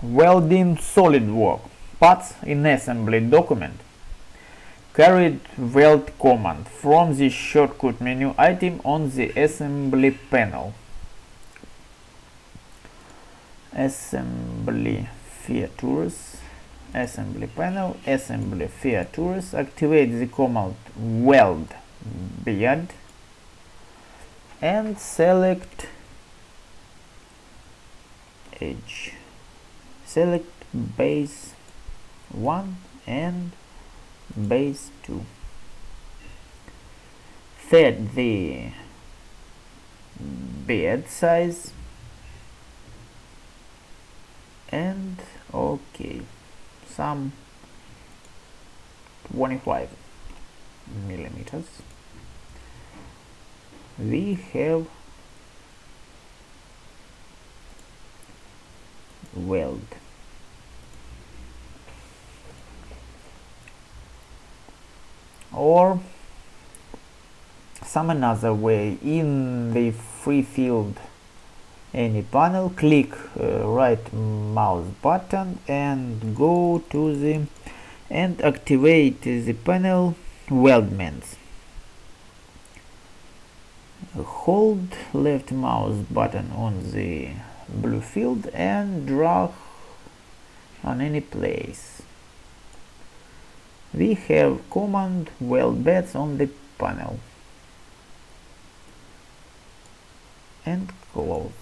Welding SOLIDWORKS parts in assembly document. Carried weld command from the shortcut menu item on the assembly panel. Assembly features, assembly panel, assembly features. Activate the command weld beyond and select edge. Select base 1 and base 2. Set the bed size and OK, some 25 millimeters. We have weld. Or some another way, in the free field any panel, click right mouse button and go to the and activate the panel weldments. Hold left mouse button on the blue field and drag on any place. We have command weld beds on the panel and close.